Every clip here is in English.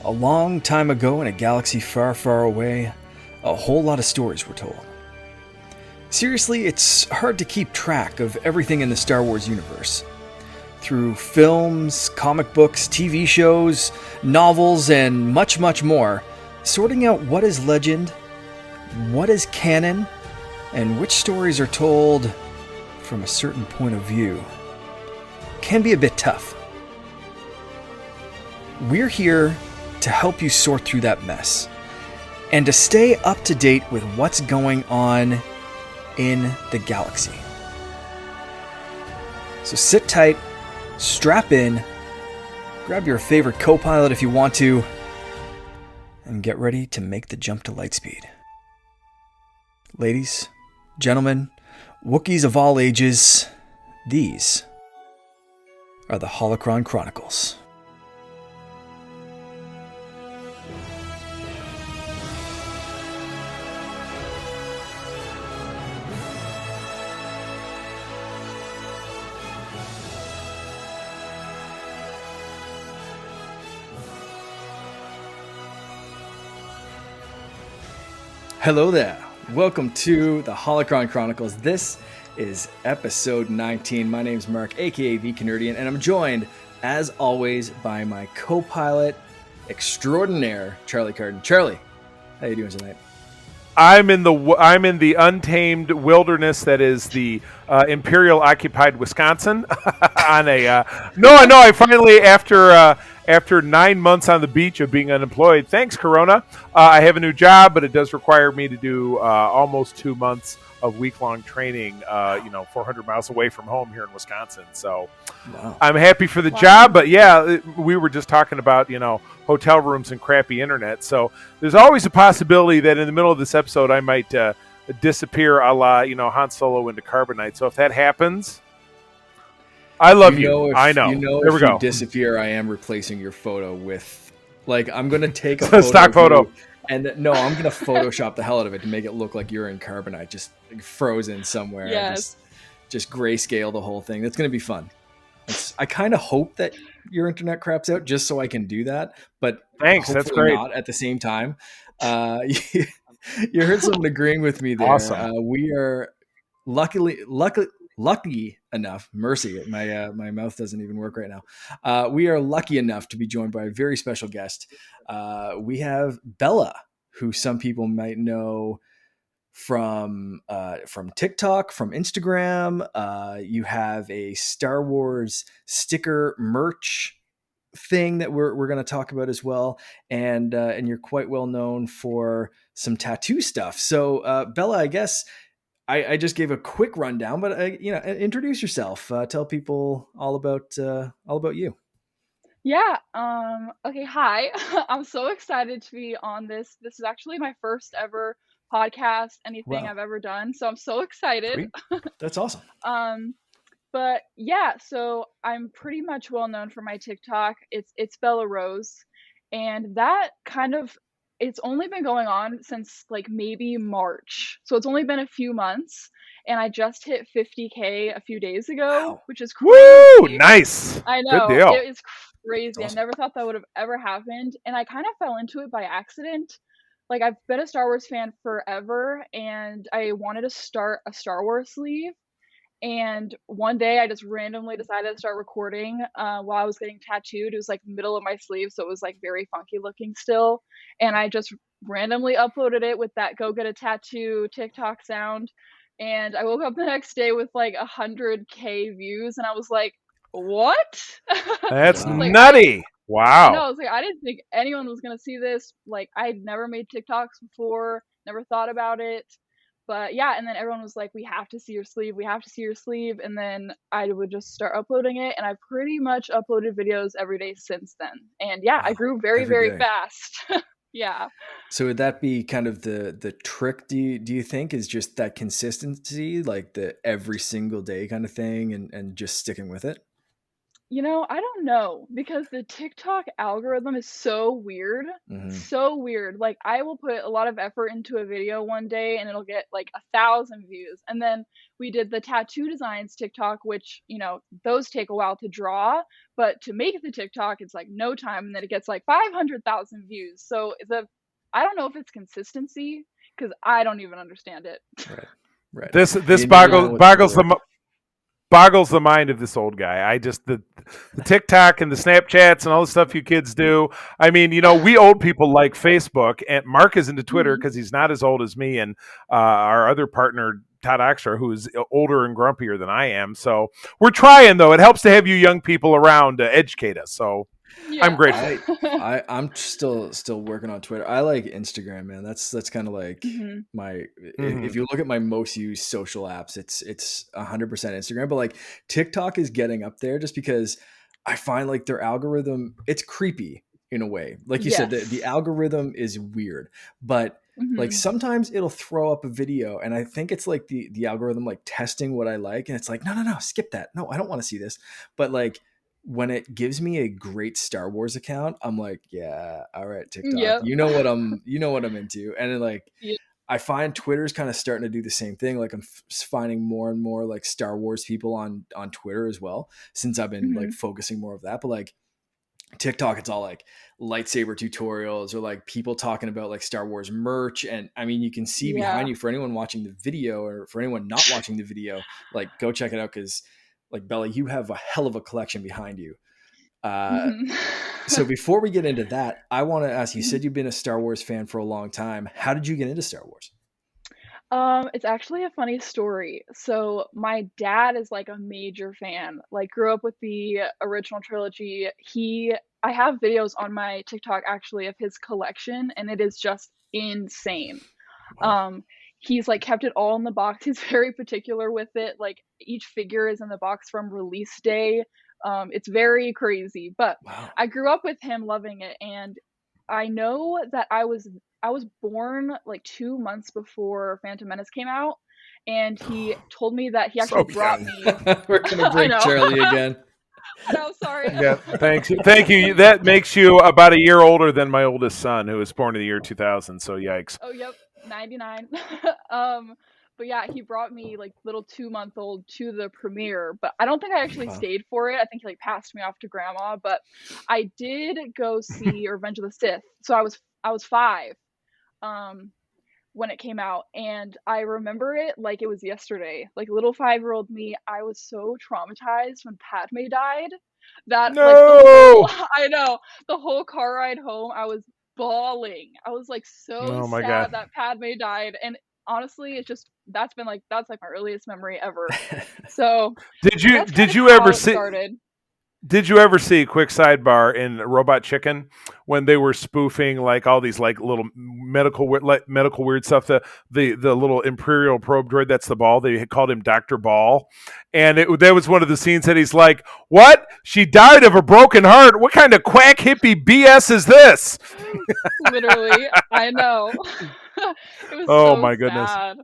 A long time ago in a galaxy far, far away, a whole lot of stories were told. Seriously, it's hard to keep track of everything in the Star Wars universe. Through films, comic books, TV shows, novels, and much, much more, sorting out what is legend, what is canon, and which stories are told from a certain point of view can be a bit tough. We're here to help you sort through that mess and to stay up to date with what's going on in the galaxy. So sit tight, strap in, grab your favorite co-pilot if you want to, and get ready to make the jump to lightspeed. Ladies, gentlemen, Wookiees of all ages, these are the Holocron Chronicles. Hello there. Welcome to the Holocron Chronicles. This is episode 19. My name's Mark, aka V Canardian, and I'm joined, as always, by my co-pilot extraordinaire, Charlie Carden. Charlie, how you doing tonight? I'm in the untamed wilderness that is the Imperial occupied Wisconsin. On a I finally after 9 months on the beach of being unemployed, thanks Corona, I have a new job, but it does require me to do almost 2 months of week-long training, 400 miles away from home here in Wisconsin. So wow. I'm happy for the job, but yeah, we were just talking about, hotel rooms and crappy internet. So there's always a possibility that in the middle of this episode, I might disappear a la, Han Solo into carbonite. So if that happens, I love you. I know. There we go. If you disappear, I am replacing your photo with, I'm going to take a stock photo. I'm going to Photoshop the hell out of it to make it look like you're in carbonite, just frozen somewhere. Yes. Just grayscale the whole thing. That's going to be fun. I kind of hope that your internet craps out just so I can do that. But thanks, that's great. Not at the same time. You heard someone agreeing with me there. Awesome. We are lucky enough. Mercy, my mouth doesn't even work right now. We are lucky enough to be joined by a very special guest. We have Bella, who some people might know from TikTok, from Instagram. You have a Star Wars sticker merch thing that we're going to talk about as well, and you're quite well known for some tattoo stuff. So Bella, I guess I just gave a quick rundown, but introduce yourself. Tell people all about you. Yeah. Okay. Hi. I'm so excited to be on this. This is actually my first ever podcast, anything Wow. I've ever done. So I'm so excited. That's awesome. But yeah, so I'm pretty much well known for my TikTok. It's Bella Rose, and that it's only been going on since maybe March. So it's only been a few months, and I just hit 50K a few days ago, wow. Which is crazy. Woo! Nice. I know. Good deal. It is crazy. Awesome. I never thought that would have ever happened, and I kind of fell into it by accident. I've been a Star Wars fan forever, and I wanted to start a Star Wars sleeve. And one day I just randomly decided to start recording while I was getting tattooed. It was middle of my sleeve, so it was very funky looking still. And I just randomly uploaded it with that "go get a tattoo" TikTok sound. And I woke up the next day with 100K views, and I was like, what? That's nutty. Wow. No, I was I didn't think anyone was going to see this. I'd never made TikToks before, never thought about it. But yeah, and then everyone was like, we have to see your sleeve. We have to see your sleeve. And then I would just start uploading it. And I've pretty much uploaded videos every day since then. And yeah, wow, I grew very, very fast. Yeah. So would that be kind of the trick, do you think, is just that consistency, the every single day kind of thing and just sticking with it? I don't know because the TikTok algorithm is so weird. Hmm. So weird. Like I will put a lot of effort into a video one day and it'll get like 1,000 views. And then we did the tattoo designs TikTok, which, those take a while to draw, but to make the TikTok, it's like no time and then it gets like 500,000 views. So I don't know if it's consistency because I don't even understand it. Right. Right. This You never know what's going to work. boggles the mind of this old guy. I just the TikTok and the Snapchats and all the stuff you kids do. I mean, we old people like Facebook, and Mark is into Twitter Mhm. because he's not as old as me and our other partner Todd Oxer, who's older and grumpier than I am. So we're trying, though. It helps to have you young people around to educate us. So I'm Yeah. grateful. I'm still working on Twitter. I like Instagram, man. That's kind of like Mhm. my. Mhm. If you look at my most used social apps, it's 100% Instagram. But like TikTok is getting up there just because I find like their algorithm, it's creepy in a way. Like you said, the Yes. algorithm is weird, but like Mhm. sometimes it'll throw up a video, and I think it's like the algorithm like testing what I like, and it's like no, skip that. No, I don't want to see this. But like when it gives me a great Star Wars account, I'm like, yeah, all right, TikTok, Yep. you know what I'm into, and then like Yeah. I find Twitter's kind of starting to do the same thing. Like I'm finding more and more like Star Wars people on Twitter as well, since I've been like Mhm. focusing more of that. But like TikTok, it's all like lightsaber tutorials or like people talking about like Star Wars merch. And I mean, you can see behind Yeah. you for anyone watching the video or for anyone not watching the video, like go check it out because like Bella, you have a hell of a collection behind you. Uh, Mhm. so before we get into that, I want to ask you Mhm. said you've been a Star Wars fan for a long time. How did you get into Star Wars? It's actually a funny story. So my dad is like a major fan. Like grew up with the original trilogy. I have videos on my TikTok actually of his collection and it is just insane. Wow. Um he's like kept it all in the box. He's very particular with it. Like each figure is in the box from release day. It's very crazy, but Wow. I grew up with him loving it and I know that I was born like 2 months before Phantom Menace came out, and he told me that he actually So brought young. me. We're gonna I break know. Charlie again. I know, sorry. Yeah, thanks. Thank you. That makes you about a year older than my oldest son, who was born in the year 2000. So yikes. Oh, yep, 99. Um, but yeah, he brought me like little 2-month-old to the premiere, but I don't think I actually Wow. stayed for it. I think he like passed me off to grandma, but I did go see Revenge of the Sith. So I was 5. Um, when it came out and I remember it like it was yesterday. Like little 5-year-old me, I was so traumatized when Padme died that like the whole No. I know, the whole car ride home I was bawling. I was like so Oh my god. sad that Padme died and honestly it's just that's like my earliest memory ever. So Did you that's kind did of you how ever it see? started. Did you ever see, quick sidebar, in Robot Chicken when they were spoofing like all these like little medical weird stuff? The little Imperial probe droid, that's the Ball. They had called him Doctor Ball, and that was one of the scenes that he's like, "What? She died of a broken heart? What kind of quack hippie BS is this?" Literally, I know. It was Oh so my goodness. sad.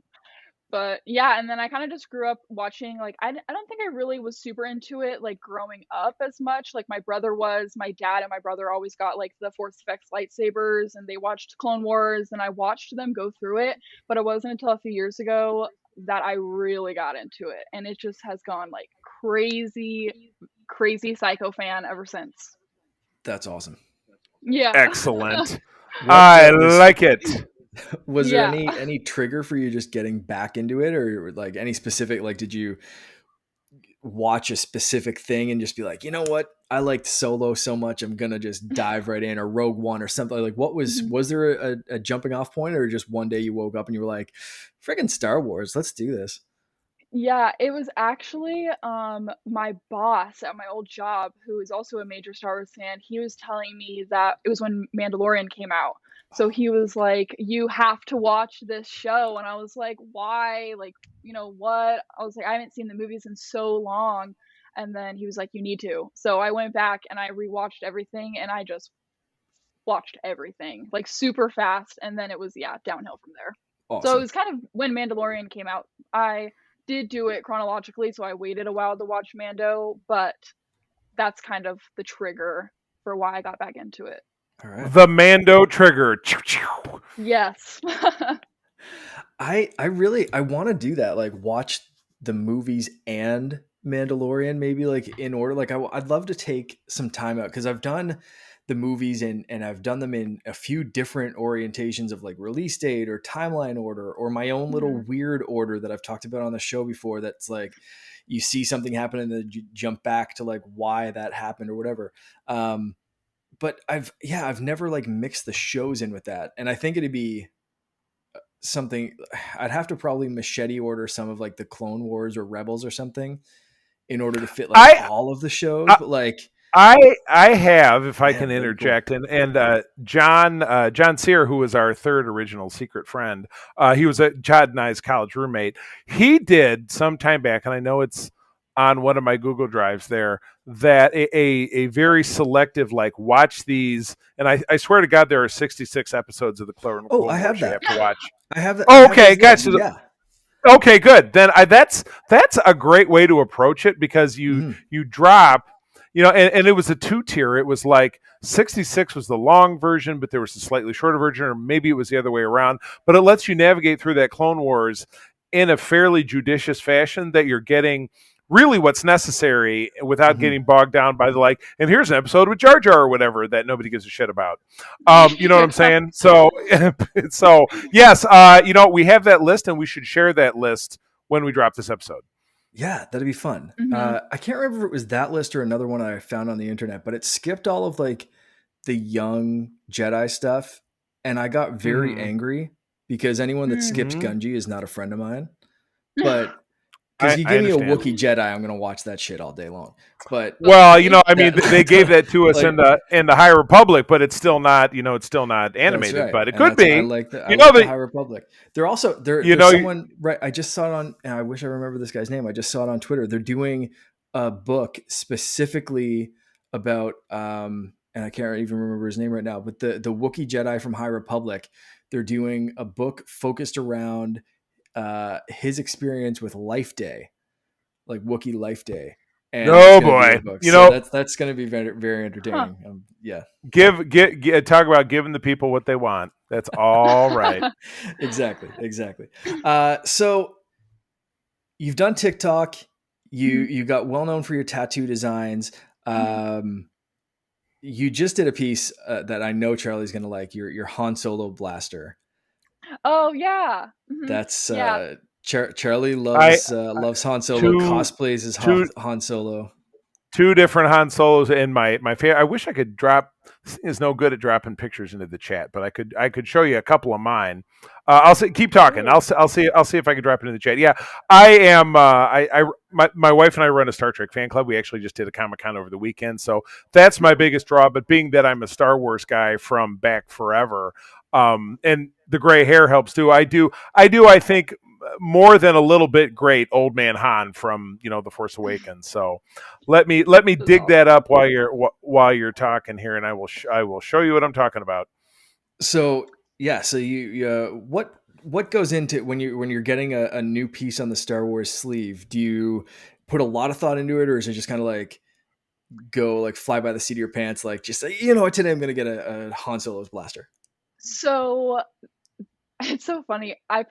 But yeah, and then I kind of just grew up watching like I don't think I really was super into it like growing up as much. Like my brother was, my dad and my brother always got like the Force Effects lightsabers and they watched Clone Wars and I watched them go through it, but it wasn't until a few years ago that I really got into it and it just has gone like crazy crazy psycho fan ever since. That's awesome. Yeah. Excellent. What I was like it. was there Yeah. any trigger for you just getting back into it or like any specific like did you watch a specific thing and just be like, you know what? I liked Solo so much, I'm gonna just dive right in, or Rogue One, or something like. What Mhm. was there a jumping off point, or just one day you woke up and you were like, "Friggin' Star Wars, let's do this." Yeah, it was actually my boss at my old job, who is also a major Star Wars fan. He was telling me that it was when Mandalorian came out. So he was like, "You have to watch this show." And I was like, "Why? Like, what?" I was like, "I haven't seen the movies in so long." And then he was like, "You need to." So I went back and I rewatched everything and I just watched everything like super fast and then it was yeah, downhill from there. So it Awesome. was kind of when Mandalorian came out. I did do it chronologically, so I waited a while to watch Mando, but that's kind of the trigger for why I got back into it. All right. The Mando trigger. Yes. I really I want to do that. Like watch the movies and Mandalorian maybe like in order. Like I'd love to take some time out because I've done the movies and I've done them in a few different orientations of like release date or timeline order or my own little Mhm. weird order that I've talked about on the show before. That's like you see something happen and then you jump back to like why that happened or whatever. But I've never like mixed the shows in with that, and I think it'd be something. I'd have to probably machete order some of like the Clone Wars or Rebels or something in order to fit like I, all of the shows. I But like, I have, if I yeah, can that'd be cool. interject, and John Sear, who was our third original secret friend, he was a Chad and I's college roommate. He did some time back, and I know it's on one of my Google Drives there, that a very selective like watch these, and I swear to God there are 66 episodes of the Oh, I Clone have Wars you have that. to watch. I have that. I Oh, have okay, those listed. gotcha. Yeah. Okay, good. Then that's a great way to approach it because Hmm. you drop, and it was a two tier. It was like 66 was the long version, but there was a slightly shorter version, or maybe it was the other way around. But it lets you navigate through that Clone Wars in a fairly judicious fashion that you're getting really what's necessary without Hmm. getting bogged down by the like, and here's an episode with Jar Jar or whatever that nobody gives a shit about. You know what I'm Yeah. saying? So, so yes, we have that list, and we should share that list when we drop this episode. Yeah, that'd be fun. Mhm. I can't remember if it was that list or another one I found on the internet, but it skipped all of like the young Jedi stuff, and I got very Mm-hmm. angry because anyone that Mm. skips Mm-hmm. Gungi is not a friend of mine. But because you I give me a understand. Wookiee Jedi, I'm gonna watch that shit all day long. But Well, Totally. I mean, that they gave that to us like in the High Republic, but it's still not, it's still not that's animated, right, but it and could that's I be. like the I You know like the that High Republic. They're also you there's know someone right. I just saw it on. And I wish I remember this guy's name. I just saw it on Twitter. They're doing a book specifically about and I can't even remember his name right now. But the Wookiee Jedi from High Republic. They're doing a book focused around his experience with Life Day, like Wookiee Life Day, and it's Oh going to be a boy, book. So that's going to be very very Huh. entertaining. Yeah, talk about giving the people what they want. That's all right. exactly. So you've done TikTok. Mhm. You got well known for your tattoo designs. Mhm. Um, you just did a piece that I know Charlie's going to like. Your Han Solo blaster. Oh, yeah. Mhm. That's Yeah. Charlie I loves Han Solo. two Cosplays as two Han Solo. two different Han Solos in my favorite. I wish I could drop. This thing is no good at dropping pictures into the chat, but I could show you a couple of mine. I'll see, keep talking. Ooh. I'll see if I can drop it in the chat. Yeah, I am. My wife and I run a Star Trek fan club. We actually just did a Comic-Con over the weekend, so that's my biggest draw. But being that I'm a Star Wars guy from back forever, and the gray hair helps too. I think more than a little bit great old man Han from The Force Awakens. So let me This is dig that awesome. up while you're talking here, and I will show you what I'm talking about. So yeah, so what goes into when you're getting a new piece on the Star Wars sleeve? Do you put a lot of thought into it, or is it just kind of like go like fly by the seat of your pants, like just say, you know what, today I'm gonna get a Han Solo's blaster? So it's so funny. I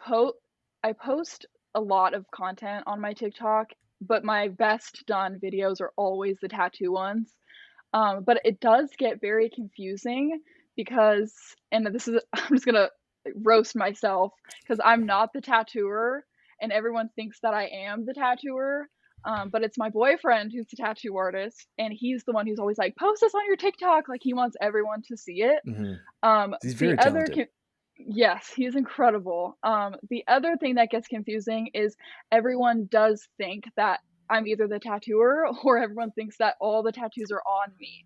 post a lot of content on my TikTok, but my best done videos are always the tattoo ones. But it does get very confusing because, and this is, I'm just gonna roast myself because I'm not the tattooer, and everyone thinks that I am the tattooer. But it's my boyfriend who's the tattoo artist, and he's the one who's always like, post this on your TikTok. Like he wants everyone to see it. Mm-hmm. He's The very other talented. Yes, he's incredible. The other thing that gets confusing is everyone does think that I'm either the tattooer or everyone thinks that all the tattoos are on me.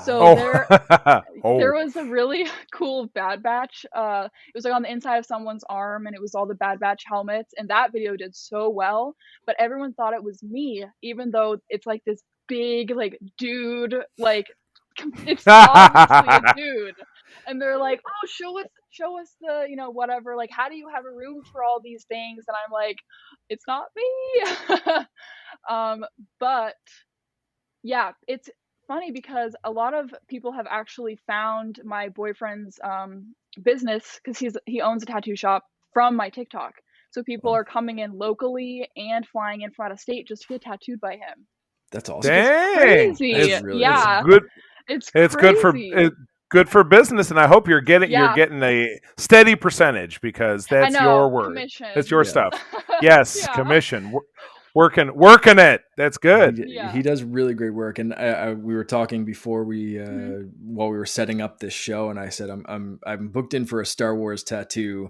So Oh, there oh, was a really cool Bad Batch. It was like on the inside of someone's arm, and it was all the Bad Batch helmets. And that video did so well, but everyone thought it was me, even though it's like this big, like dude, like it's obviously a dude. And they're like, "Oh, show us the, whatever. Like, how do you have a room for all these things?" And I'm like, "It's not me." um, but Yeah, it's funny because a lot of people have actually found my boyfriend's business because he owns a tattoo shop from my TikTok. So people Well, are coming in locally and flying in from out of state just to get tattooed by him, that's awesome. which is Dang, That's crazy. really it's cool. Yeah, good. it's It's crazy. good for business, and I hope you're Yeah, getting a steady percentage because I that's your know. word. That's your Commission. Yeah. stuff. Yes, Yeah. commission. Working it. That's good. He Yeah. does really great work, and we were talking before Hmm. while we were setting up this show, and I said I'm booked in for a Star Wars tattoo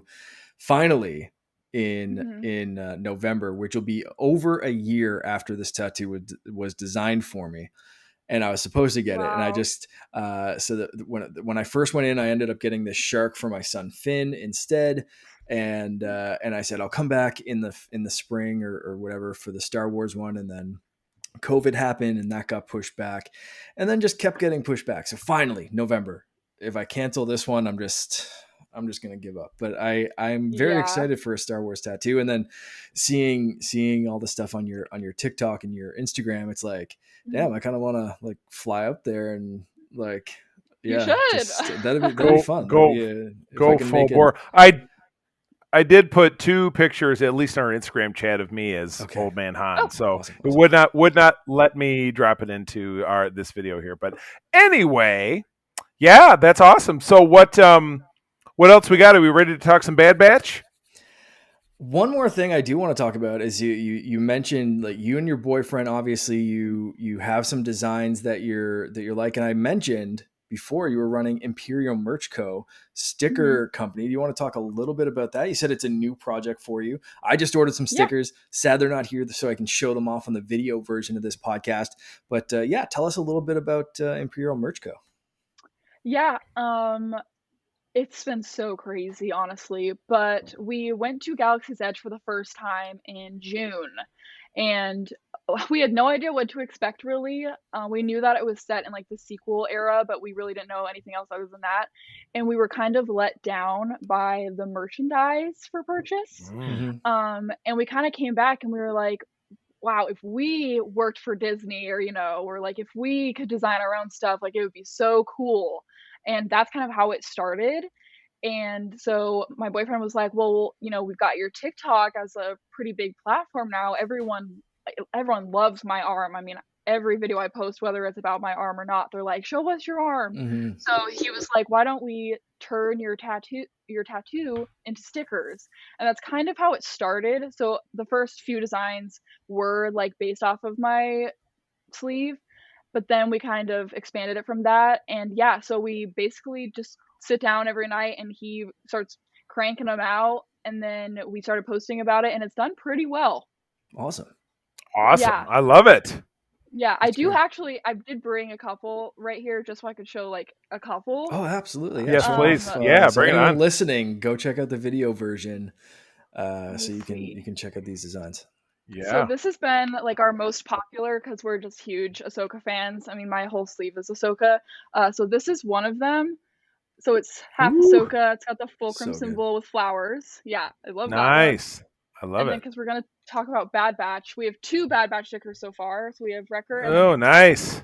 finally Hmm. in November, which will be over a year after this tattoo was designed for me, and I was supposed to get it, and I Wow. just so that when I first went in, I ended up getting this shark for my son Finn instead, and I said I'll come back in the spring or whatever for the Star Wars one, and then COVID happened and that got pushed back, and then just kept getting pushed back. So finally, November. If I cancel this one, I'm just gonna give up. But I'm very Yeah. excited for a Star Wars tattoo, and then seeing all the stuff on your TikTok and your Instagram, it's like, Mhm. damn, I kind of want to like fly up there and like, You yeah, should. just that'd be Go fun. That'd go be a, if I go can full make it. bore. I did put 2 pictures, at least in our Instagram chat, of me as Okay, Old Man Han. Oh, So awesome, it awesome. would not let me drop it into our this video here. But anyway, yeah, that's awesome. So what else we got? Are we ready to talk some Bad Batch? One more thing I do want to talk about is you mentioned like you and your boyfriend, obviously you have some designs that you're like, and I mentioned before you were running Imperial Merch Co. mhm. sticker company. Do you want to talk a little bit about that? You said it's a new project for you. I just ordered some Yeah. stickers. Sad they're not here so I can show them off on the video version of this podcast. But yeah, tell us a little bit about Imperial Merch Co. Yeah. It's been so crazy, honestly. But we went to Galaxy's Edge for the first time in June, and we had no idea what to expect, really. We knew that it was set in like the sequel era, but we really didn't know anything else other than that. And we were kind of let down by the merchandise for purchase. Mm. And we kind of came back and we were like, wow, if we worked for Disney or, or like if we could design our own stuff, like it would be so cool. And that's kind of how it started. And so my boyfriend was like, well, we've got your TikTok as a pretty big platform now. Everyone loves my arm. I mean, every video I post, whether it's about my arm or not, they're like, show us your arm. Mm-hmm. So he was like, why don't we turn your tattoo into stickers? And that's kind of how it started. So the first few designs were like based off of my sleeve, but then we kind of expanded it from that. And yeah, so we basically just sit down every night and he starts cranking them out, and then we started posting about it, and it's done pretty well. Awesome. Awesome. Yeah. I love it. Yeah, That's great. I did bring a couple right here just so I could show like a couple. Oh, absolutely. Yeah. Yes, Show Um, please. off. Yeah, So bring it anyone on. listening, go check out the video version. let me So see. you can check out these designs. So Yeah. this has been like our most popular because we're just huge Ahsoka fans. I mean, my whole sleeve is Ahsoka. So this is one of them. So it's half Ooh, Ahsoka. It's got the fulcrum So good. symbol with flowers. Yeah, I love that one. nice. I love And then it. because we're gonna talk about Bad Batch, we have two Bad Batch stickers so far. So we have Wrecker and then Oh, Mercy. nice.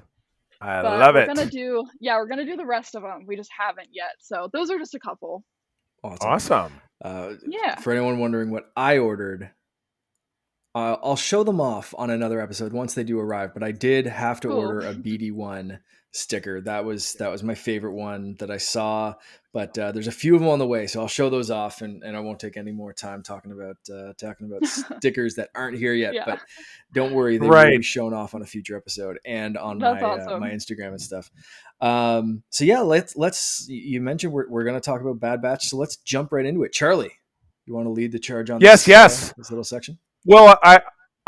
I But love we're it. gonna do we're gonna do the rest of them. We just haven't yet. So those are just a couple. Awesome. Awesome. Yeah. For anyone wondering what I ordered, I'll show them off on another episode once they do arrive. But I did have to Cool. order a BD1 sticker. That was my favorite one that I saw. But there's a few of them on the way, so I'll show those off, and I won't take any more time talking about stickers that aren't here yet. Yeah. But don't worry, they will be Right. shown off on a future episode and on That's my awesome. Instagram and stuff. So yeah, let's. You mentioned we're going to talk about Bad Batch, so let's jump right into it. Charlie, you want to lead the charge on Yes, yes. this little section? Well,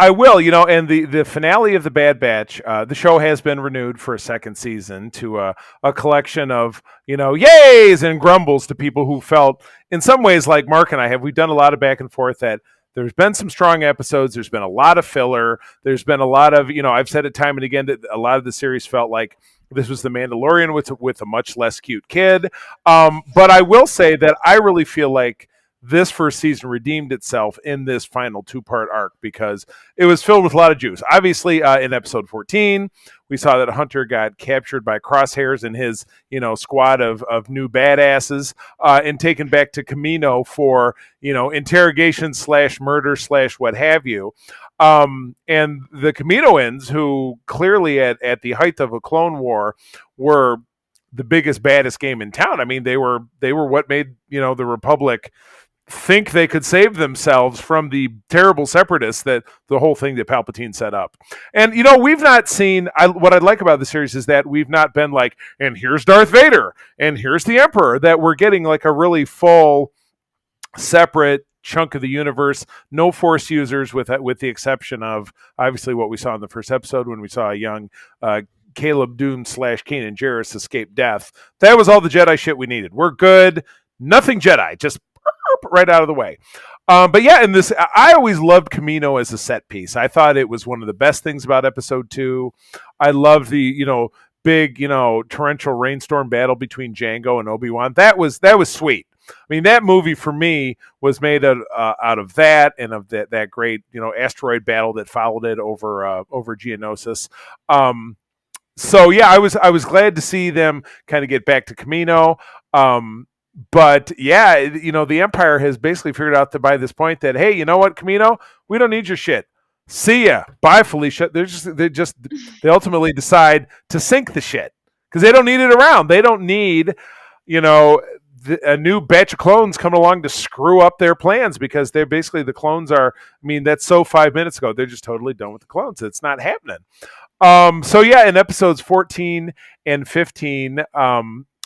I will, and the finale of the Bad Batch, the show has been renewed for a second season to a collection of, yays and grumbles to people who felt in some ways like Mark and I have. We've done a lot of back and forth that there's been some strong episodes. There's been a lot of filler. There's been a lot of, I've said it time and again that a lot of the series felt like this was the Mandalorian with a much less cute kid. But I will say that I really feel like this first season redeemed itself in this final 2-part arc because it was filled with a lot of juice. Obviously, in episode 14, We saw that Hunter got captured by Crosshairs and his, squad of new badasses, and taken back to Camino for, interrogation slash murder slash what have you. And the Kaminoans, who clearly at the height of a clone war were the biggest, baddest game in town. I mean, they were what made, the Republic think they could save themselves from the terrible separatists that the whole thing that Palpatine set up. And we've not seen. What I'd like about the series is that we've not been like, and here's Darth Vader, and here's the Emperor. That we're getting like a really full, separate chunk of the universe. No Force users, with the exception of obviously what we saw in the first episode when we saw a young Caleb Dune / Kanan Jarrus escape death. That was all the Jedi shit we needed. We're good. Nothing Jedi. Just right out of the way. But yeah, in this, I always loved Camino as a set piece. I thought it was one of the best things about Episode 2. I loved the big torrential rainstorm battle between Jango and Obi-Wan. That was sweet. I mean, that movie for me was made out of that and of that great asteroid battle that followed it over Geonosis. So yeah, I was glad to see them kind of get back to Camino. But yeah, the Empire has basically figured out by this point that, hey, you know what, Camino, we don't need your shit. See ya, bye, Felicia. They ultimately decide to sink the shit because they don't need it around. They don't need, a new batch of clones coming along to screw up their plans because they're basically the clones are. I mean, that's so 5 minutes ago. They're just totally done with the clones. It's not happening. So yeah, in episodes 14 and 15,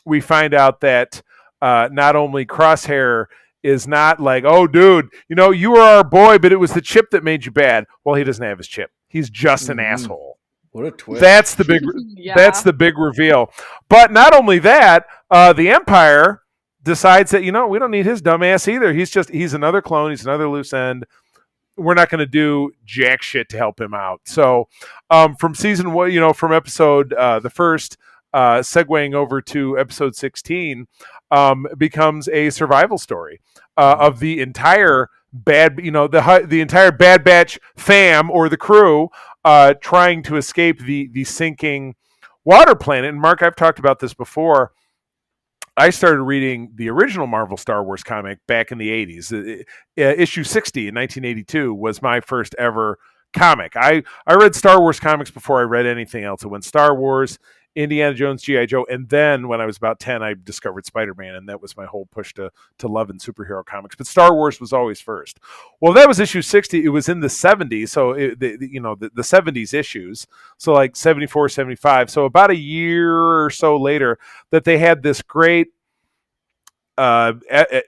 we find out that. Not only Crosshair is not like, oh, dude, you were our boy, but it was the chip that made you bad. Well, he doesn't have his chip. He's just an asshole. What a twist. That's the big, Yeah. that's the big reveal. But not only that, the Empire decides that, we don't need his dumb ass either. He's another clone. He's another loose end. We're not going to do jack shit to help him out. So, from season one, from episode, the first, segueing over to episode 16, becomes a survival story of the entire the entire Bad Batch fam or the crew trying to escape the sinking water planet. And Mark, I've talked about this before. I started reading the original Marvel Star Wars comic back in the 80s. Issue 60 in 1982 was my first ever comic. I read Star Wars comics before I read anything else. It went Star Wars, Indiana Jones, G.I. Joe, and then when I was about 10, I discovered Spider-Man, and that was my whole push to love in superhero comics. But Star Wars was always first. Well, that was issue 60. It was in the 70s, so the 70s issues, so like 74, 75. So about a year or so later that they had this great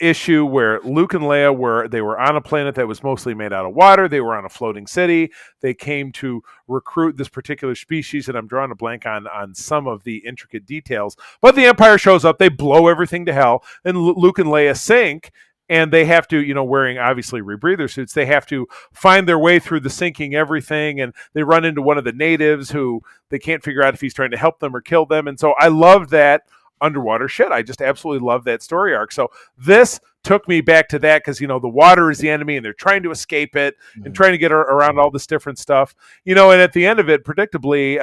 issue where Luke and Leia were on a planet that was mostly made out of water. They were on a floating city. They came to recruit this particular species, and I'm drawing a blank on some of the intricate details. But the Empire shows up. They blow everything to hell, and Luke and Leia sink. And they have to, wearing obviously rebreather suits, they have to find their way through the sinking everything. And they run into one of the natives who they can't figure out if he's trying to help them or kill them. And so I love that underwater shit. I just absolutely love that story arc. So this took me back to that because, the water is the enemy and they're trying to escape it and trying to get around all this different stuff, and at the end of it, predictably,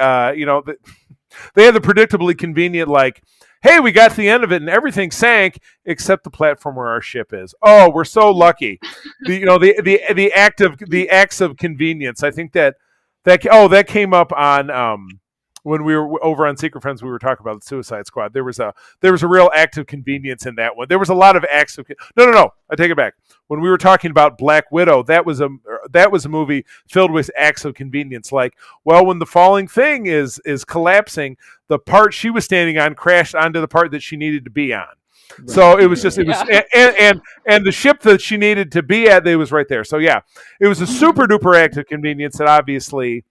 they had the predictably convenient, like, hey, we got to the end of it and everything sank except the platform where our ship is. Oh, we're so lucky. The acts of convenience. I think that came up on, when we were over on Secret Friends, we were talking about the Suicide Squad. There was a real act of convenience in that one. There was a lot of acts of no. I take it back. When we were talking about Black Widow, that was a movie filled with acts of convenience. Like, well, when the falling thing is collapsing, the part she was standing on crashed onto the part that she needed to be on. Right. So it was and the ship that she needed to be at, it was right there. So yeah, it was a super duper act of convenience that obviously,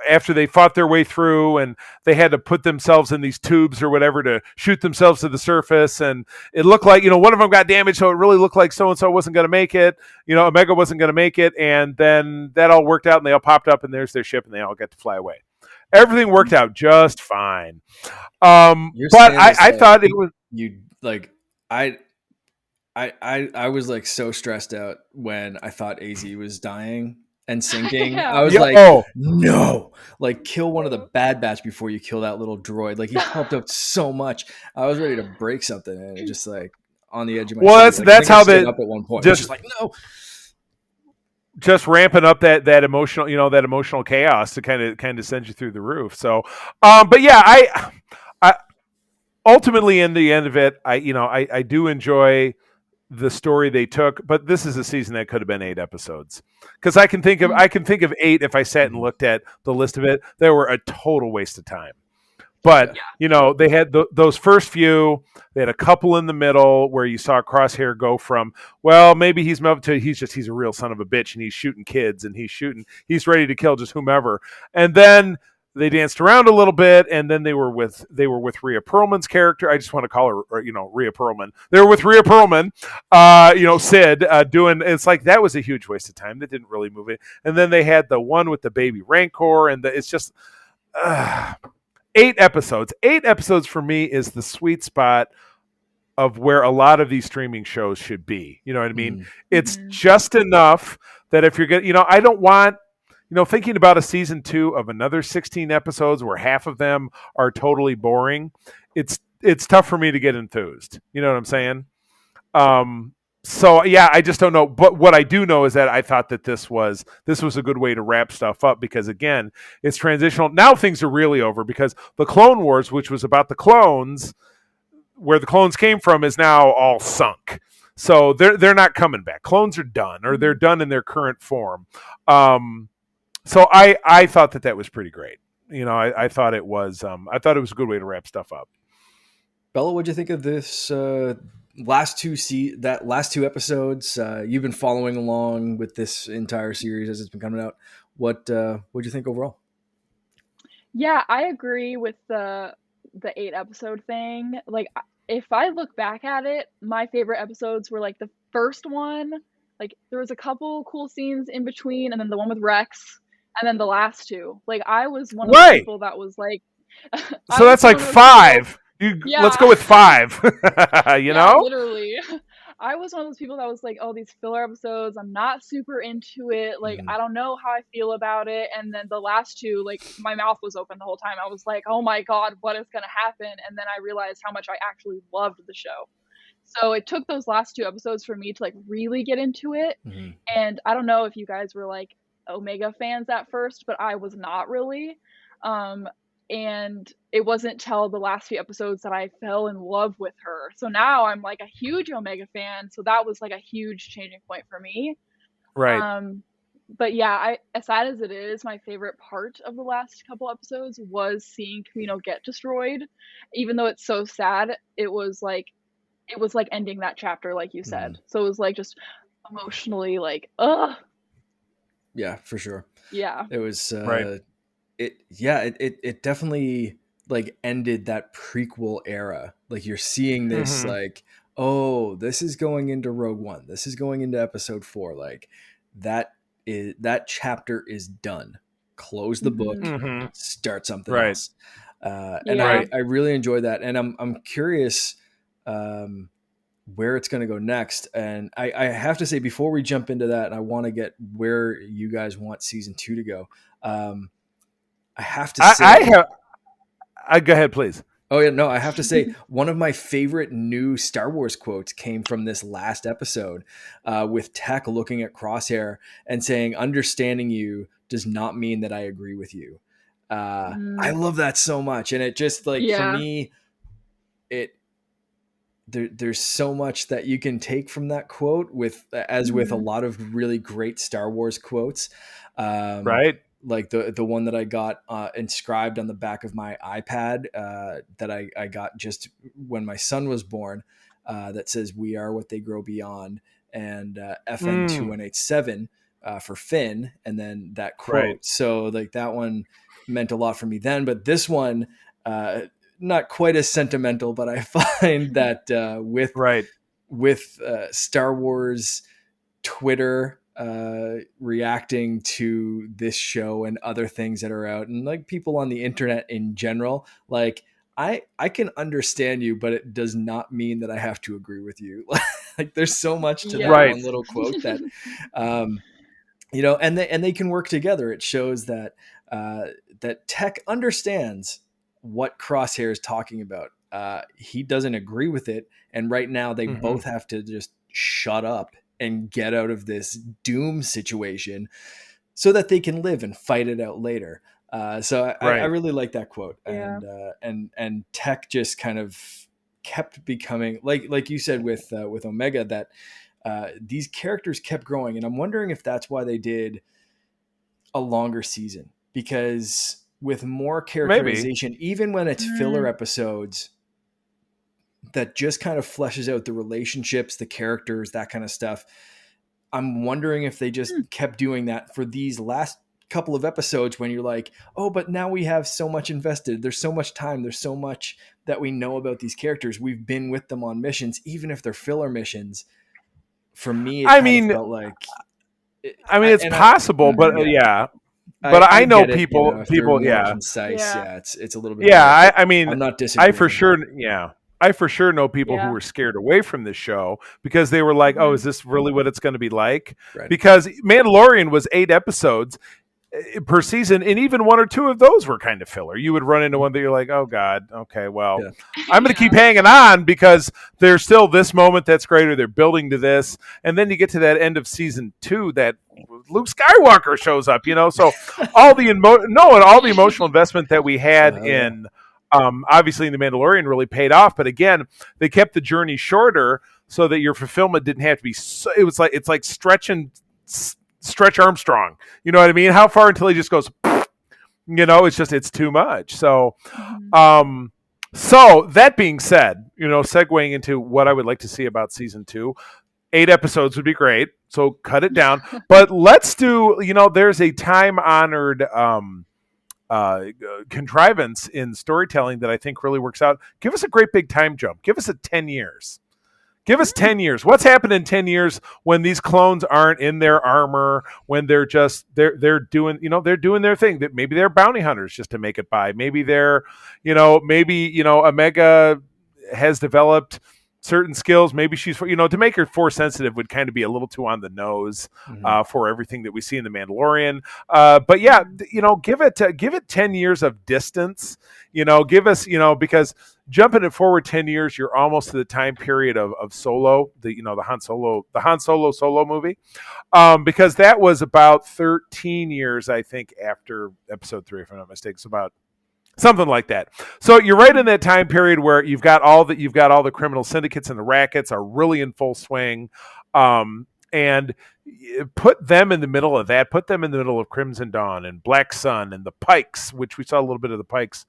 after they fought their way through and they had to put themselves in these tubes or whatever to shoot themselves to the surface. And it looked like, one of them got damaged. So it really looked like so-and-so wasn't going to make it. Omega wasn't going to make it. And then that all worked out and they all popped up and there's their ship and they all got to fly away. Everything worked out just fine. But I thought it was, I was like so stressed out when I thought AZ was dying. and sinking. I Yeah. was Yeah. like, Oh, no, like kill one of the Bad Batch before you kill that little droid. Like he helped out so much. I was ready to break something, and it just like on the edge of my well, seat. that's Like I that's think I how stood the up at one point. I was just just like, no. just ramping up that emotional, that emotional chaos to kind of send you through the roof. So, but yeah, I ultimately in the end of it, I do enjoy the story they took, but this is a season that could have been 8 episodes, because I can think of 8 if I sat and Mhm. looked at the list of it. They were a total waste of time. But Yeah. they had those first few. They had a couple in the middle where you saw Crosshair go from, well, maybe he's up to he's a real son of a bitch and he's shooting kids and he's ready to kill just whomever. And then they danced around a little bit, and then they were with Rhea Perlman's character. I just want to call her, Rhea Perlman. They were with Rhea Perlman, Sid, doing. It's like that was a huge waste of time. That didn't really move it. And then they had the one with the baby Rancor, and it's just. 8 episodes. 8 episodes for me is the sweet spot of where a lot of these streaming shows should be. You know what I mean? Mhm. It's Mhm. just enough that if you're getting, I don't want, thinking about a season 2 of another 16 episodes where half of them are totally boring. It's tough for me to get enthused. You know what I'm saying? Um, so yeah, I just don't know. But what I do know is that I thought that this was a good way to wrap stuff up, because again, it's transitional. Now things are really over, because the Clone Wars, which was about the clones, where the clones came from, is now all sunk. So they're not coming back. Clones are done, or they're done in their current form. So I thought that was pretty great. I thought it was a good way to wrap stuff up. Bella, what'd you think of this last two episodes? You've been following along with this entire series as it's been coming out. What'd you think overall? Yeah, I agree with the 8 episode thing. Like if I look back at it, my favorite episodes were like the first one. Like there was a couple cool scenes in between, and then the one with Rex, and then the last two. Like I was one of the Right. people that was like I So was that's like one of those people. 5. Let's go Yeah. with 5. you Yeah, know? literally. I was one of those people that was like, "Oh, these filler episodes, I'm not super into it. Like, Mhm. I don't know how I feel about it." And then the last two, like, my mouth was open the whole time. I was like, "Oh my God, what is gonna happen?" And then I realized how much I actually loved the show. So it took those last two episodes for me to like really get into it. Mhm. And I don't know if you guys were like Omega fans at first, but I was not really. Um, and it wasn't till the last few episodes that I fell in love with her. So now I'm like a huge Omega fan. So that was like a huge changing point for me. Right. Um, but yeah, as sad as it is, my favorite part of the last couple episodes was seeing Camino get destroyed. Even though it's so sad, it was like ending that chapter, like you Mhm. said. So it was like just emotionally like, ugh, Yeah, for sure. yeah. It was Right. it definitely like ended that prequel era. Like you're seeing this Mm-hmm. like, oh, this is going into Rogue One. This is going into episode 4. Like that chapter is done. Close the book, Hmm. Mm-hmm. start something Right. else. And Yeah. Right. I really enjoy that. And I'm curious um where it's going to go next. And I have to say, before we jump into that, and I want to get where you guys want season 2 to go. Um, I have to I say, have. Go ahead, please. oh yeah, no, I have to say, one of my favorite new Star Wars quotes came from this last episode, with Tech looking at Crosshair and saying, "Understanding you does not mean that I agree with you." I Mm, love that so much, and it just like for yeah. me, it there's so much that you can take from that quote, with as with a Hmm. lot of really great Star Wars quotes. Um, Right. like the one that I got inscribed on the back of my iPad, that I got just when my son was born, that says "We are what they grow beyond," and FN Mm. 2187 for Finn, and then that Right. quote. So like that one meant a lot for me then, but this one, uh, not quite as sentimental, but I find that Right. with Star Wars Twitter reacting to this show and other things that are out, and like people on the internet in general, like I can understand you, but it does not mean that I have to agree with you. Like there's so much to that Right. one Yes. little quote that um, and they can work together. It shows that that Tech understands what Crosshair is talking about. He doesn't agree with it, and right now they Mm-hmm. both have to just shut up and get out of this doom situation so that they can live and fight it out later. So I Right. really like that quote, Yeah. and Tech just kind of kept becoming like you said with Omega, that these characters kept growing, and I'm wondering if that's why they did a longer season, because with more Maybe. characterization, even when it's filler Mm. episodes that just kind of fleshes out the relationships, the characters, that kind of stuff. I'm wondering if they just Mm. kept doing that for these last couple of episodes when you're like, oh, but now we have so much invested. There's so much time. There's so much that we know about these characters. We've been with them on missions, even if they're filler missions. For me, it I kind of mean, felt like, it's possible, but yeah, yeah. But I I know get it. people. If they're People, more yeah, concise, Yeah. yeah, it's a little bit yeah. better. But I mean, I'm not I for disagreeing. sure, yeah. I for sure know people who Yeah. were scared away from this show because they were like, "Oh, Hmm. is this really what it's going to be like?" Right. Because Mandalorian was 8 episodes per season, and even one or two of those were kind of filler. You would run into one that you're like, "Oh God, okay, well, Yeah. I'm going to keep Yeah. hanging on because there's still this moment that's greater. They're building to this, and then you get to that end of season 2 that Luke Skywalker shows up. So all the all the emotional investment that we had Yeah. in. Obviously, the Mandalorian really paid off, but again, they kept the journey shorter so that your fulfillment didn't have to be. It's like Stretch Armstrong. You know what I mean? How far until he just goes? It's too much. So, Hmm. um, so that being said, segueing into what I would like to see about season 2, 8 episodes would be great. So cut it down, but let's do. There's a time honored contrivance in storytelling that I think really works out. Give us a great big time jump. Give us a 10 years. Give us Mm. 10 years. What's happened in 10 years when these clones aren't in their armor, when they're doing, they're doing their thing. That maybe they're bounty hunters just to make it by. Maybe Omega has developed certain skills. Maybe she's, to make her force sensitive would kind of be a little too on the nose Mhm. for everything that we see in the Mandalorian. But yeah, give it 10 years of distance. Give us, because jumping it forward 10 years, you're almost to the time period of Solo, the Han Solo movie, because that was about 13 years, I think, after Episode 3, if I'm not mistaken. It's about something like that. So you're right in that time period where you've got all the criminal syndicates and the rackets are really in full swing, and put them in the middle of that. Put them in the middle of Crimson Dawn and Black Sun and the Pikes, which we saw a little bit of the Pikes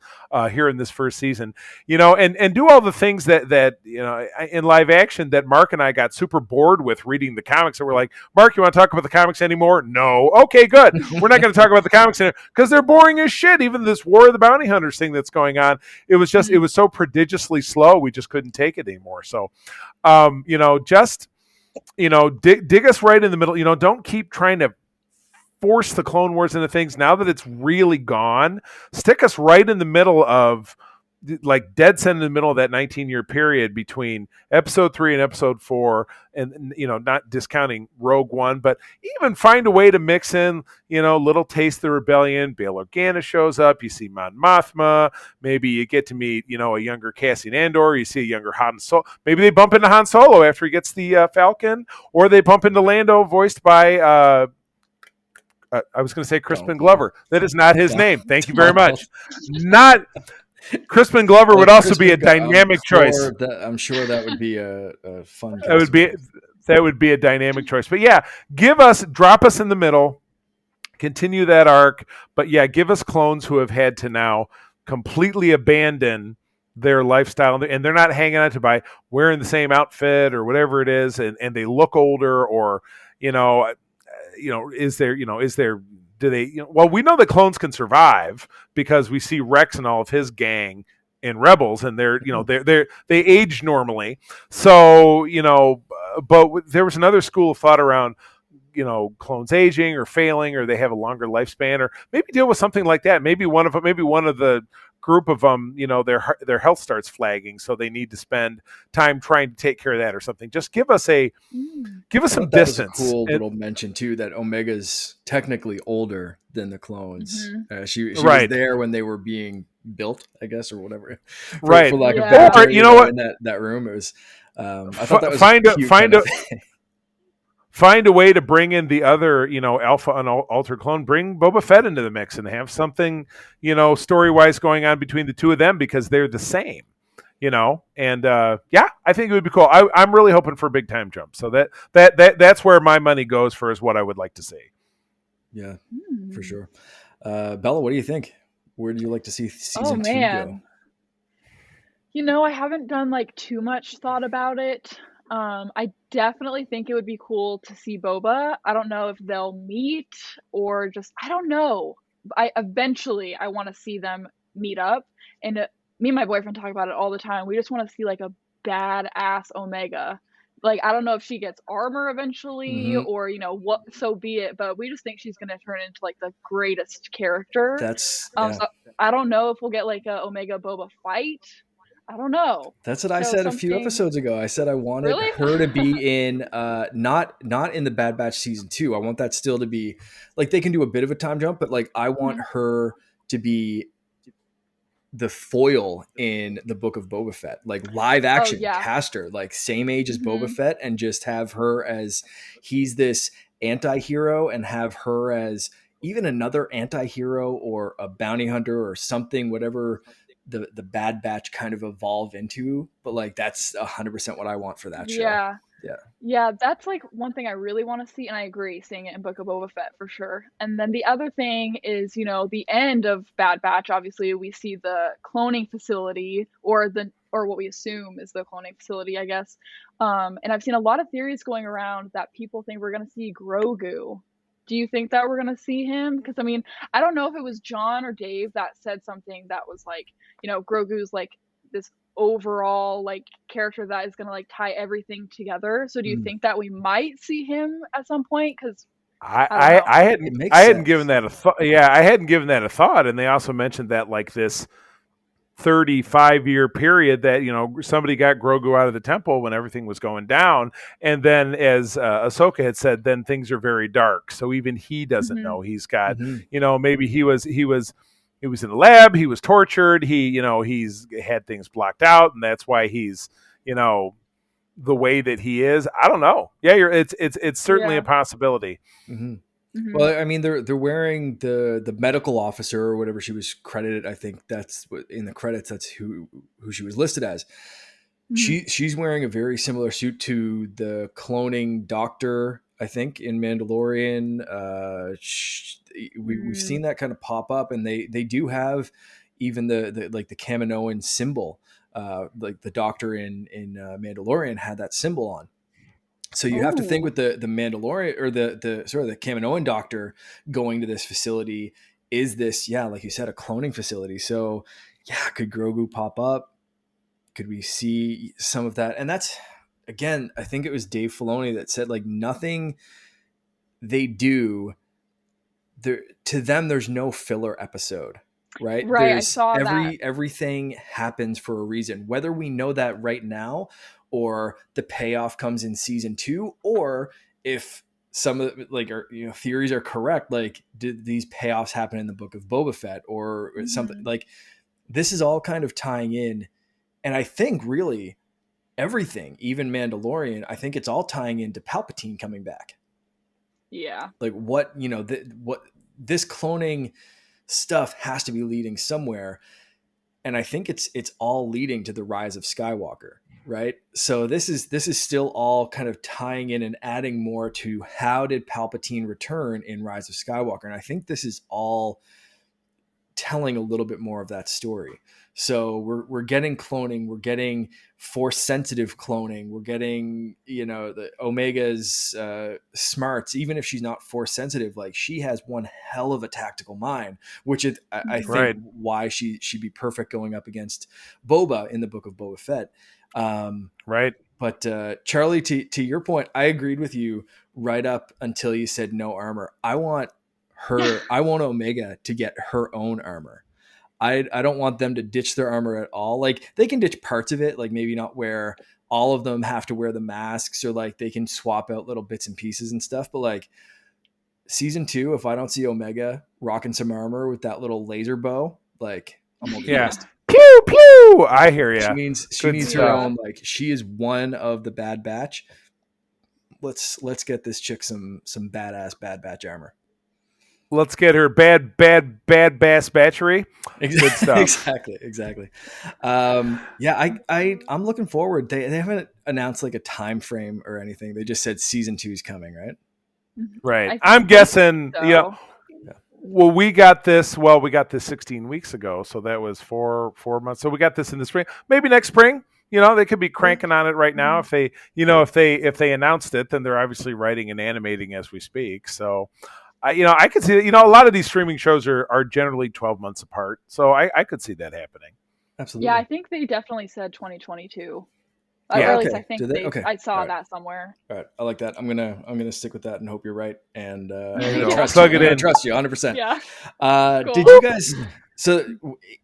here in this first season. And do all the things that in live action that Mark and I got super bored with reading the comics. And we're like, Mark, you want to talk about the comics anymore? No. Okay, good. We're not going to talk about the comics anymore because they're boring as shit. Even this War of the Bounty Hunters thing that's going on, it was so prodigiously slow. We just couldn't take it anymore. So, just dig us right in the middle. Don't keep trying to force the Clone Wars into things. Now that it's really gone, stick us right in the middle of, like, dead center in the middle of that 19-year period between Episode 3 and Episode 4, and not discounting Rogue One, but even find a way to mix in, little taste of the rebellion. Bail Organa shows up. You see Mon Mothma. Maybe you get to meet, a younger Cassian Andor. You see a younger Han Solo. Maybe they bump into Han Solo after he gets the Falcon, or they bump into Lando, voiced by I was going to say Crispin Don't know. Glover. That is not his Don't- name. Thank you very don't know. much. Not Crispin Glover would also be a dynamic choice. I'm sure that would be a fun. That would be a dynamic choice. But yeah, drop us in the middle, continue that arc. But yeah, give us clones who have had to now completely abandon their lifestyle, and they're not hanging on to by wearing the same outfit or whatever it is, and they look older, or is there do they well, we know that clones can survive because we see Rex and all of his gang in Rebels, and they age normally. So but there was another school of thought around clones aging or failing, or they have a longer lifespan, or maybe deal with something like that. Maybe one of the group of them, their health starts flagging, so they need to spend time trying to take care of that or something. Just Mm. give us I some thought that was a distance. cool little mention too. That Omega's technically older than the clones. Mhm. She was Right, there when they were being built, I guess, or whatever, for right. lack of better Yeah. Or term. you know what? In that room, it was. I thought that was a Find a cute kind of thing. find a way to bring in the other, alpha and alter clone. Bring Boba Fett into the mix and have something, story wise going on between the two of them because they're the same. And yeah, I think it would be cool. I'm really hoping for a big time jump. So that's where my money goes for is what I would like to see. Yeah, for Mm. sure. Bella, what do you think? Where do you like to see Oh season 2 go? man. I haven't done like too much thought about it. I definitely think it would be cool to see Boba. I don't know if they'll meet or just I don't know. I want to see them meet up, and me and my boyfriend talk about it all the time. We just want to see like a badass Omega. Like I don't know if she gets armor eventually Hmm. or what, so be it. But we just think she's gonna turn into like the greatest character. That's yeah. So I don't know if we'll get like a Omega Boba fight. I don't know. That's what I So said a few something episodes ago. I said I wanted really? her to be in not in the Bad Batch season 2. I want that still to be like they can do a bit of a time jump, but like I want Mhm. her to be the foil in the Book of Boba Fett, like live Oh action, yeah. cast her like same age as Boba Mhm. Fett, and just have her as he's this anti-hero, and have her as even another anti-hero or a bounty hunter or something, whatever the Bad Batch kind of evolve into. But like that's 100% what I want for that show. Yeah. Yeah. Yeah, that's like one thing I really want to see, and I agree, seeing it in Book of Boba Fett for sure. And then the other thing is, the end of Bad Batch. Obviously, we see the cloning facility, or what we assume is the cloning facility, I guess. And I've seen a lot of theories going around that people think we're gonna see Grogu. Do you think that we're gonna see him? Because I mean, I don't know if it was John or Dave that said something that was like, Grogu's like this overall like character that is going to like tie everything together. So do you Mm. think that we might see him at some point? Because I, I don't I, know. I It hadn't makes I hadn't given sense. that a thought. Yeah, I hadn't given that a thought. And they also mentioned that like this 35-year period that somebody got Grogu out of the temple when everything was going down, and then as Ahsoka had said, then things are very dark. So even he doesn't Hmm. know. He's got Hmm. maybe he was in the lab. He was tortured. He's had things blocked out, and that's why he's the way that he is. I don't know. Yeah, it's certainly a Yeah. possibility. Hmm. Hmm. Well, I mean, they're wearing the medical officer or whatever she was credited. I think that's what in the credits. That's who she was listed as. Hmm. She's wearing a very similar suit to the cloning doctor. I think in Mandalorian, we've Mm. seen that kind of pop up, and they do have even the like the Kaminoan symbol. Like the doctor in Mandalorian had that symbol on. So you have to think Oh. with the Mandalorian or the sort of the Kaminoan doctor going to this facility. Is this, yeah, like you said, a cloning facility? So yeah, could Grogu pop up? Could we see some of that? And that's, again, I think it was Dave Filoni that said like nothing they do there to them. There's no filler episode, right? Right. I There's saw that. everything happens for a reason, whether we know that right now or the payoff comes in season 2, or if some of the, like theories are correct, like did these payoffs happen in the Book of Boba Fett or something Hmm. like this is all kind of tying in. And I think really everything, even Mandalorian, I think it's all tying into Palpatine coming back. Yeah. Like what, what this cloning stuff has to be leading somewhere. And I think it's all leading to the rise of Skywalker, right? So this is still all kind of tying in and adding more to how did Palpatine return in Rise of Skywalker. And I think this is all telling a little bit more of that story. So we're getting cloning, we're getting force sensitive cloning, we're getting the Omega's smarts. Even if she's not force sensitive, like she has one hell of a tactical mind, which is I Hmm. think Right. why she'd be perfect going up against Boba in the Book of Boba Fett. Right. But Charlie, to your point, I agreed with you right up until you said no armor. I want Omega to get her own armor. I don't want them to ditch their armor at all. Like they can ditch parts of it, like maybe not where all of them have to wear the masks, or like they can swap out little bits and pieces and stuff. But like season 2, if I don't see Omega rocking some armor with that little laser bow, like I'm gonna be Yeah. pissed. Pew pew. I hear you. She needs her stuff. own, like she is one of the Bad Batch. Let's get this chick some badass Bad Batch armor. Let's get her bad bass battery. Good stuff. Exactly. Yeah, I'm looking forward. They haven't announced like a time frame or anything. They just said season 2 is coming, right? Right. I'm guessing, well, we got this 16 weeks ago, so that was 4 months. So we got this in the spring. Maybe next spring. They could be cranking on it right now. If they, if they announced it, then they're obviously writing and animating as we speak. So, I could see that. A lot of these streaming shows are generally 12 months apart. So I could see that happening. Absolutely. Yeah, I think they definitely said 2022. Yeah, or at least okay. I think Did they? Okay. I saw Right. that somewhere. All right, I like that. I'm gonna stick with that and hope you're right. And I'm There you gonna go. trust Plug you. it I'm gonna in. trust you 100%. Yeah. Cool. Did you guys? So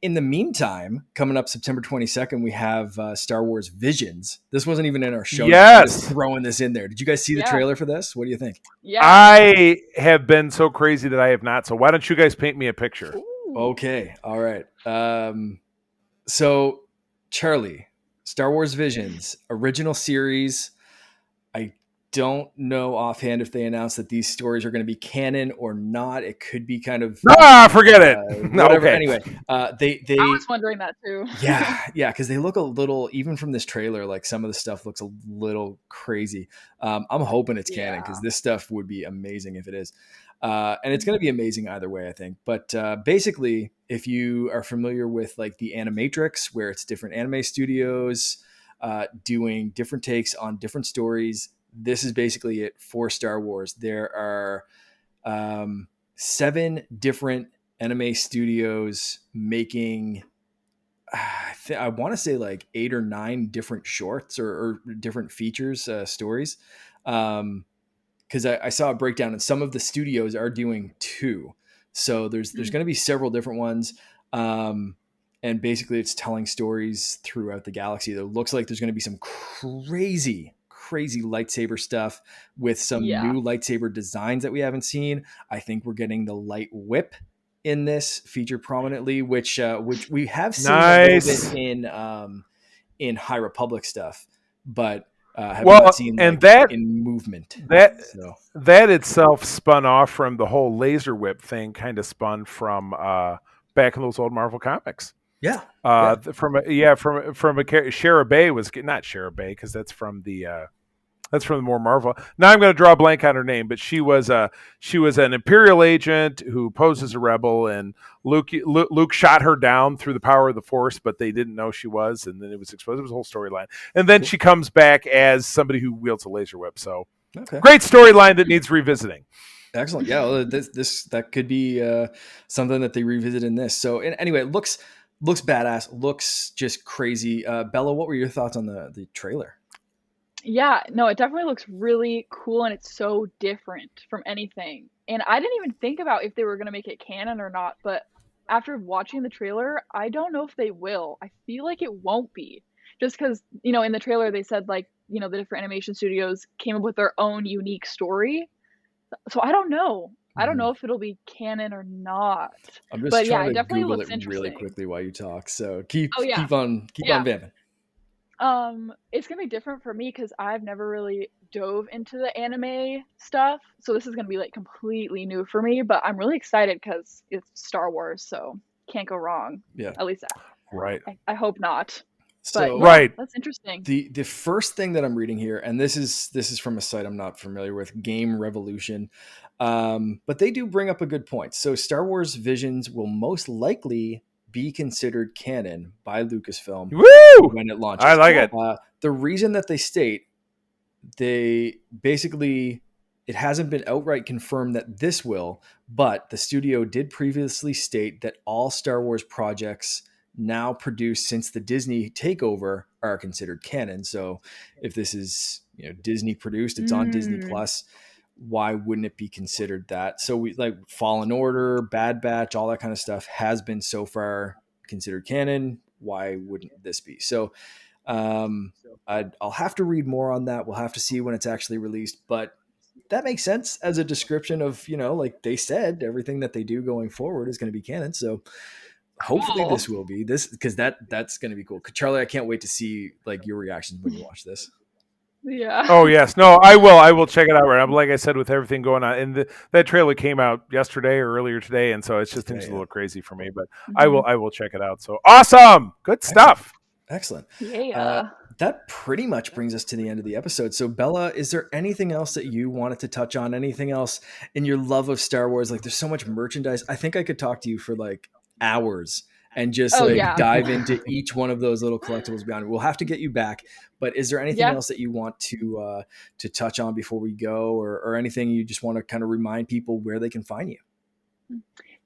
in the meantime, coming up September 22nd, we have Star Wars Visions. This wasn't even in our show. Yes. I'm just throwing this in there. Did you guys see the Yeah. trailer for this? What do you think? Yeah. I have been so crazy that I have not. So why don't you guys paint me a picture? Ooh. Okay. All right. So Charlie, Star Wars Visions, original series. I don't know offhand if they announced that these stories are going to be canon or not. It could be kind of Forget it. No, whatever. okay. Anyway, they I was wondering that too. yeah, because they look a little, even from this trailer, like some of the stuff looks a little crazy. I'm hoping it's canon because this stuff would be amazing if it is. And it's going to be amazing either way, I think. But basically, if you are familiar with like the Animatrix, where it's different anime studios doing different takes on different stories, this is basically it for Star Wars. There are 7 different anime studios making, I want to say like 8 or 9 different shorts or different features, stories. Because I saw a breakdown, and some of the studios are doing 2. So there's going to be several different ones. And basically it's telling stories throughout the galaxy. It looks like there's going to be some crazy lightsaber stuff with some new lightsaber designs that we haven't seen. I think we're getting the light whip in this featured prominently, which we have seen a little bit in High Republic stuff, but have not seen in movement. That itself spun off from the whole laser whip thing. Kind of spun from back in those old Marvel comics. Yeah. From a Shara Bay was not Shara Bay because that's from the more Marvel. Now I'm going to draw a blank on her name, but she was an Imperial agent who posed as a rebel, and Luke shot her down through the power of the Force, but they didn't know she was, and then it was exposed. It was a whole storyline, and then she comes back as somebody who wields a laser whip. So great storyline that needs revisiting. Excellent. Yeah, well, this that could be something that they revisit in this. So anyway, it looks badass, looks just crazy. Bella, what were your thoughts on the trailer? Yeah, no, it definitely looks really cool, and it's so different from anything. And I didn't even think about if they were going to make it canon or not, but after watching the trailer, I don't know if they will. I feel like it won't be. Just because, in the trailer they said like, the different animation studios came up with their own unique story. So I don't know. I don't know if it'll be canon or not. I'm just trying to Google looks it really quickly while you talk. So keep on vamping. It's gonna be different for me because I've never really dove into the anime stuff, so this is gonna be like completely new for me. But I'm really excited because it's Star Wars, so can't go wrong. Yeah, at least right. I hope not. So right, that's interesting. The first thing that I'm reading here, and this is from a site I'm not familiar with, Game Revolution, but they do bring up a good point. So Star Wars Visions will most likely be considered canon by Lucasfilm when it launches. I like it. The reason that they state, they basically, it hasn't been outright confirmed that this will, but the studio did previously state that all Star Wars projects now produced since the Disney takeover are considered canon. So if this is Disney produced, it's on Disney Plus. Why wouldn't it be considered that? So we like Fallen Order, Bad Batch, all that kind of stuff has been so far considered canon. Why wouldn't this be? So I'll have to read more on that. We'll have to see when it's actually released, but that makes sense as a description of, like they said, everything that they do going forward is going to be canon. So hopefully Cool. this will be this, because that's going to be cool. Charlie, I can't wait to see like your reactions when you watch this. Yeah. Oh yes, no, I will. I will check it out. Right, like I said, with everything going on, and that trailer came out yesterday or earlier today, and so it's just things a little crazy for me. But I will check it out. So awesome, good stuff. Excellent. Yeah. That pretty much brings us to the end of the episode. So Bella, is there anything else that you wanted to touch on? Anything else in your love of Star Wars? Like, there's so much merchandise. I think I could talk to you for like hours and just dive into each one of those little collectibles beyond. We'll have to get you back, but is there anything else that you want to touch on before we go, or anything you just want to kind of remind people where they can find you?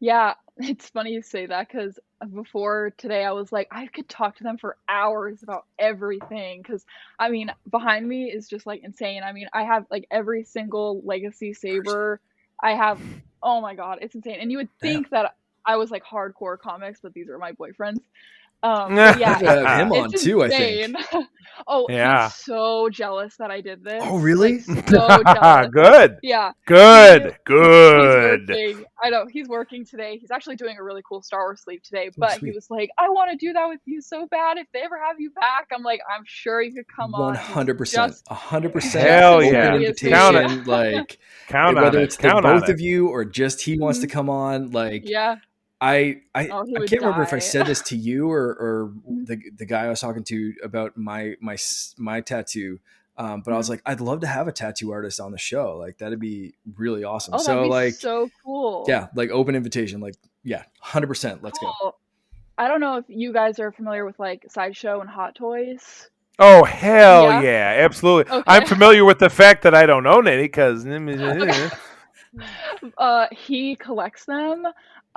Yeah, it's funny you say that, because before today I was like, I could talk to them for hours about everything, because I mean, behind me is just like insane. I mean, I have like every single Legacy saber. I have, oh my God, it's insane. And you would think that I was like hardcore comics, but these are my boyfriends. But yeah, I have him on too, I think. Oh, Yeah. he's so jealous that I did this. Oh, really? Like, so jealous. Good. Yeah. Good. He's working. I know he's working today. He's actually doing a really cool Star Wars sleeve today, but he was like, I want to do that with you so bad. If they ever have you back, I'm like, I'm sure you could come on. 100%. 100%. Hell yeah. Open invitation. Like, whether it's the both of you or just he wants to come on. Like, I can't remember if I said this to you or the guy I was talking to about my tattoo. But I was like, I'd love to have a tattoo artist on the show. Like, that'd be really awesome. Oh, that'd so be like, so cool. Yeah. Like, open invitation. Like, yeah, 100%. Let's go. I don't know if you guys are familiar with like Sideshow and Hot Toys. Oh, hell yeah, absolutely. Okay. I'm familiar with the fact that I don't own any because he collects them.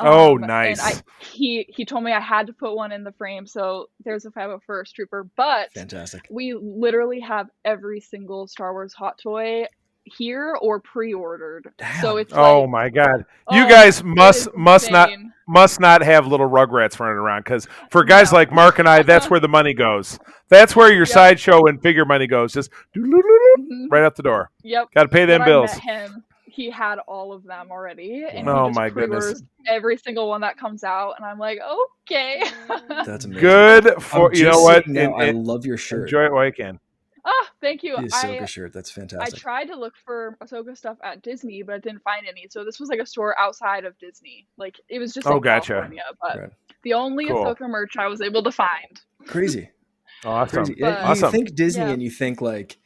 Oh, nice. And he told me I had to put one in the frame, so there's a 501st Trooper. But fantastic. We literally have every single Star Wars hot toy here or pre-ordered. Damn. So it's oh my God, you guys must not have little Rugrats running around, because for guys like Mark and I, that's where the money goes. That's where your sideshow and figure money goes. Just right out the door. Yep. Got to pay them bills. I met him, he had all of them already, and oh he just my goodness, every single one that comes out, and I'm like, okay. That's amazing. Good for you know what? I love your shirt. Enjoy it while you can. Oh, thank you. The Ahsoka shirt, that's fantastic. I tried to look for Ahsoka stuff at Disney, but I didn't find any. So this was like a store outside of Disney. Like, it was just in California, but the only Ahsoka merch I was able to find. Crazy. Awesome. Crazy. You think Disney and you think like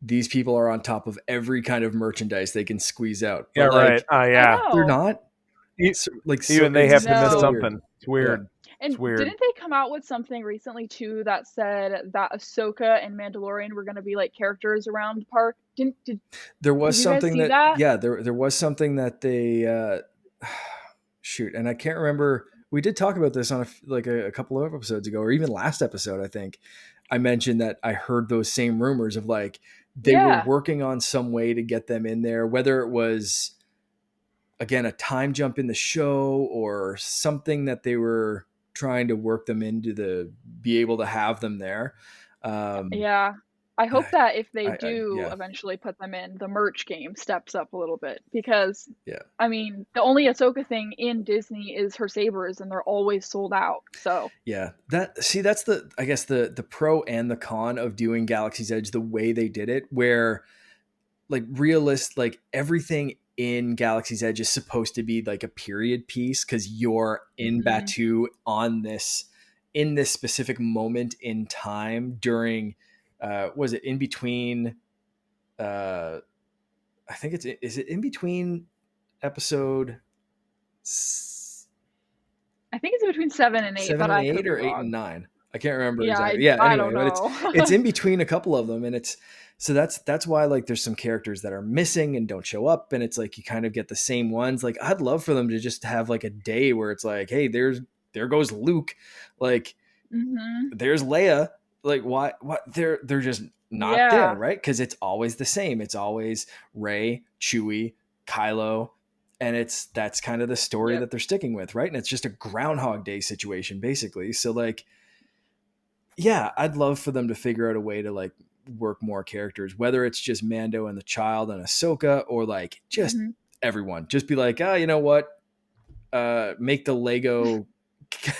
these people are on top of every kind of merchandise they can squeeze out. But right. They're not. Even they have to miss something. It's weird. Yeah. And didn't they come out with something recently too that said that Ahsoka and Mandalorian were going to be like characters around the park? There was something that yeah, there was something that they shoot, and I can't remember. We did talk about this on a couple of episodes ago, or even last episode. I think I mentioned that I heard those same rumors of like they were working on some way to get them in there, whether it was again a time jump in the show or something that they were trying to work them into be able to have them there. I hope that if they do eventually put them in, the merch game steps up a little bit, because I mean, the only Ahsoka thing in Disney is her sabers, and they're always sold out. So that's the pro and the con of doing Galaxy's Edge the way they did it, where like everything in Galaxy's Edge is supposed to be like a period piece, because you're in Batuu in this specific moment in time during was it in between I think is it in between episode I think it's in between 7 and 8, 7 and 8 or 8 and 9. I can't remember exactly. Anyway, I don't know. But it's in between a couple of them, and so that's why like there's some characters that are missing and don't show up, and it's like you kind of get the same ones. Like, I'd love for them to just have like a day where it's like, hey, there goes Luke, like there's Leia, like what they're just not there, right? Because it's always the same. It's always Rey, Chewie, Kylo, and that's kind of the story Yep. that they're sticking with, right? And it's just a Groundhog Day situation basically. So like, yeah, I'd love for them to figure out a way to like work more characters, whether it's just Mando and the child and Ahsoka, or like just Mhm. everyone. Just be like, you know what? Make the Lego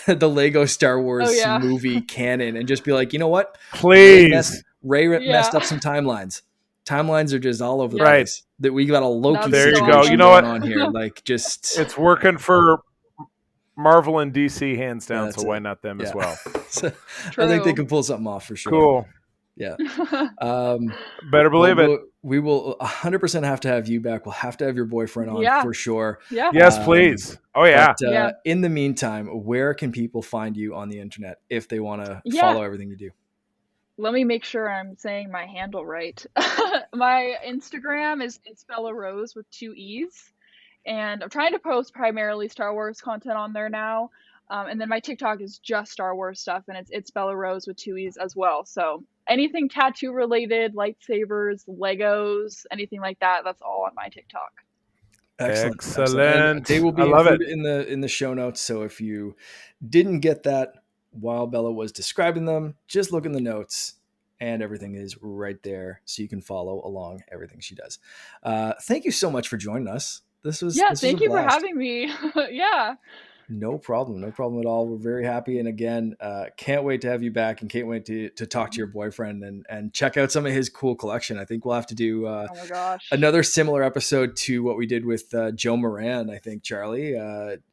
the Lego Star Oh Wars yeah. movie canon, and just be like, you know what? Please. Ray Yeah. messed up some timelines. Timelines are just all over the Yep. Right. place. That we got a Loki That'd be There you so go. situation You know going what? on here. Like, just It's working for Marvel and DC hands Yeah, down, that's so why it. not them Yeah. as well? So, I think they True. can pull something off for sure. Cool. Yeah. Better believe it. We will 100% have to have you back. We'll have to have your boyfriend on Yeah. for sure. Yeah. Yes, Um, please. Oh yeah. But Yeah. in the meantime, where can people find you on the internet if they want to Yeah. follow everything you do? Let me make sure I'm saying my handle right. My Instagram is It's Bella Rose with 2 E's. And I'm trying to post primarily Star Wars content on there now. And then my TikTok is just Star Wars stuff, and it's Bella Rose with 2 E's as well. So anything tattoo related, lightsabers, Legos, anything like that, that's all on my TikTok. Excellent. Excellent. And they will I be love it. included in the show notes. So if you didn't get that while Bella was describing them, just look in the notes, and everything is right there, so you can follow along everything she does. Thank you so much for joining us. This was Thank a you for blast. having me. Yeah. No problem at all. We're very happy, and again, can't wait to have you back, and can't wait to talk to your boyfriend and check out some of his cool collection. I think we'll have to do Oh my gosh. another similar episode to what we did with Joe Moran. I think Charlie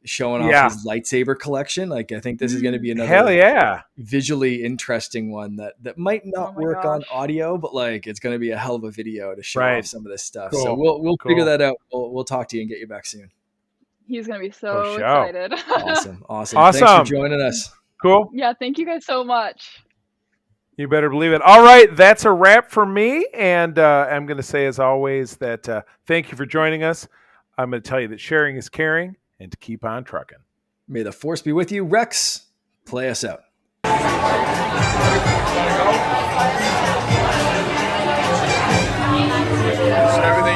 showing Yeah. off his lightsaber collection. Like, I think this is going to be another Hell yeah. visually interesting one that might not Oh my work on gosh. audio, but like it's going to be a hell of a video to show Right. off some of this stuff. Cool. So we'll Cool. figure that out. We'll talk to you and get you back soon. He's gonna be For so sure. excited. Awesome. Awesome. Thanks for joining us. Cool. Yeah, thank you guys so much. You better believe it. All right, that's a wrap for me. And I'm going to say, as always, that thank you for joining us. I'm going to tell you that sharing is caring, and to keep on trucking. May the force be with you. Rex, play us out. Everything